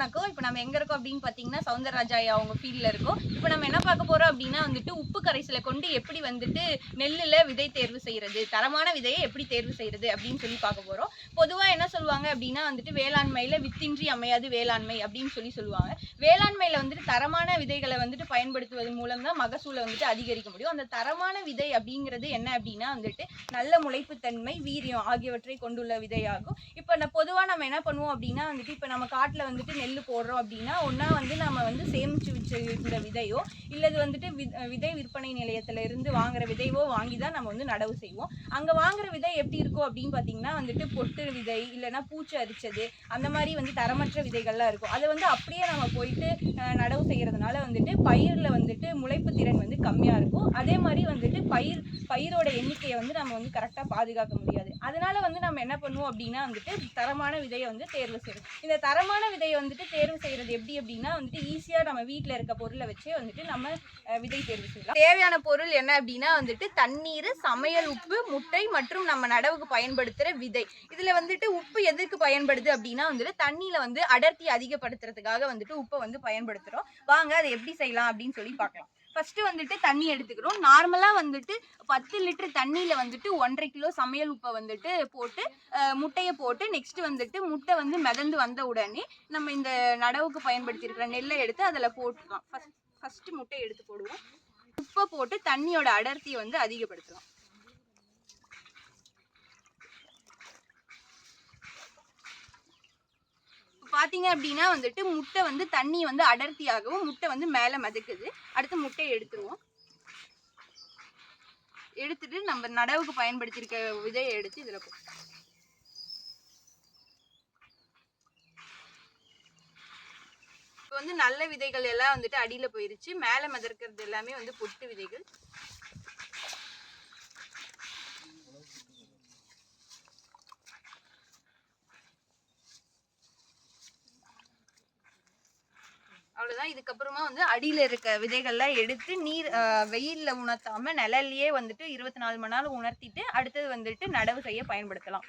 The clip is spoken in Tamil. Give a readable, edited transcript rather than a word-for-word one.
வணக்கம். இப்போ நம்ம எங்க இருக்கோம் அப்படின்னு பார்த்தீங்கன்னா, சௌந்தரராஜா ஐயா அவங்க ஃபீல்ட்ல இருக்கோம். இப்போ நம்ம என்ன பார்க்க போறோம் அப்படின்னா வந்துட்டு, உப்பு கரைசல கொண்டு எப்படி வந்துட்டு நெல்லுல விதை தேர்வு செய்றது, தரமான விதையை எப்படி தேர்வு செய்றது அப்படின்னு சொல்லி பார்க்க போறோம். பொதுவா என்ன சொல்லுவாங்க அப்படின்னா வந்துட்டு, வேளாண்மையில வித்தின்றி அமையாது வேளாண்மை அப்படின்னு சொல்லுவாங்க. வேளாண்மையில வந்துட்டு தரமான விதைகளை வந்துட்டு பயன்படுத்துவதன் மூலம் தான் மகசூலை வந்துட்டு அதிகரிக்க முடியும். அந்த தரமான விதை அப்படிங்கிறது என்ன அப்படின்னா வந்துட்டு, நல்ல முளைப்புத்தன்மை, வீரியம் ஆகியவற்றை கொண்டுள்ள விதையாகும். இப்போ பொதுவா நம்ம என்ன பண்ணுவோம் அப்படின்னா வந்துட்டு, இப்போ நம்ம காட்டுல வந்துட்டு நெல் போடுறோம் அப்படின்னா, ஒன்னா வந்து நம்ம வந்து சேமிச்சு வச்சிருந்த விதையோ இல்லது வந்துட்டு விதை விற்பனை நிலையத்துல இருந்து வாங்குற விதையோ வாங்கி தான் நம்ம வந்து நடவு செய்வோம். அங்க வாங்குற விதை எப்படி இருக்கும் அப்படின்னு பாத்தீங்கன்னா வந்துட்டு, பொட்டு விதை இல்லைன்னா பூச்சி அரிச்சது அந்த மாதிரி வந்து தரமற்ற விதைகள்லாம் இருக்கும். அதை வந்து அப்படியே நம்ம போயிட்டு நடவு செய்யறதுனால வந்துட்டு பயிர்ல வந்துட்டு முளைப்பு திறன் வந்து கம்மியா இருக்கும். அதே மாதிரி வந்துட்டு பயிரோட எண்ணிக்கையை வந்து நம்ம வந்து கரெக்டா பாதுகாக்க முடியாது. அதனால வந்து நம்ம என்ன பண்ணுவோம் அப்படின்னா வந்துட்டு, தரமான விதையை வந்து தேர்வு செய்யணும். இந்த தரமான விதையை வந்துட்டு தேர்வு செய்யறது எப்படி அப்படின்னா வந்துட்டு, ஈஸியா நம்ம வீட்டுல இருக்க பொருளை வச்சே வந்துட்டு நம்ம விதை தேர்வு செய்யலாம். தேவையான பொருள் என்ன அப்படின்னா வந்துட்டு, தண்ணீர், சமையல் உப்பு, முட்டை மற்றும் நம்ம நடவுக்கு பயன்படுத்துற விதை. இதுல வந்துட்டு உப்பு எதுக்கு பயன்படுது அப்படின்னா வந்துட்டு, தண்ணியில வந்து அடர்த்தி அதிகப்படுத்துறதுக்காக வந்துட்டு உப்பை வந்து பயன்படுத்துறோம். வாங்க அதை எப்படி செய்யலாம் அப்படின்னு சொல்லி பார்க்கலாம். ஃபர்ஸ்ட் வந்துட்டு தண்ணி எடுத்துக்கிறோம். நார்மலா வந்துட்டு 10 லிட்டர் தண்ணியில வந்துட்டு 1.5 கிலோ சமையல் உப்பை வந்துட்டு போட்டு முட்டையை போட்டு நெக்ஸ்ட் வந்துட்டு முட்டை வந்து மிதந்து வந்த உடனே நம்ம இந்த நடவுக்கு பயன்படுத்தி இருக்கிற நெல்லை எடுத்து அதில் போட்டுக்கலாம். ஃபர்ஸ்ட் முட்டையை எடுத்து போடுவோம். உப்பை போட்டு தண்ணியோட அடர்த்தியை வந்து அதிகப்படுத்தலாம். பாத்தீங்க அப்படின்னா வந்துட்டு முட்டை வந்து தண்ணி வந்து அடர்த்தியாகவும் முட்டை வந்து மேல மிதக்குது. அடுத்து முட்டையை எடுத்துருவோம். எடுத்துட்டு நம்ம நடவுக்கு பயன்படுத்தியிருக்க விதையை எடுத்து இதுல போட்டுக்கலாம். இப்போ வந்து நல்ல விதைகள் எல்லாம் வந்துட்டு அடியில போயிருச்சு. மேல மிதக்கிறது எல்லாமே வந்து பொட்டு விதைகள். அவ்வளவுதான். இதுக்கப்புறமா வந்து அடியில இருக்க விதைகள்லாம் எடுத்து வெயில்ல உணர்த்தாம நிழல்லயே வந்துட்டு 24 மணி நேரம் உணர்த்திட்டு அடுத்தது வந்துட்டு நடவு செய்ய பயன்படுத்தலாம்.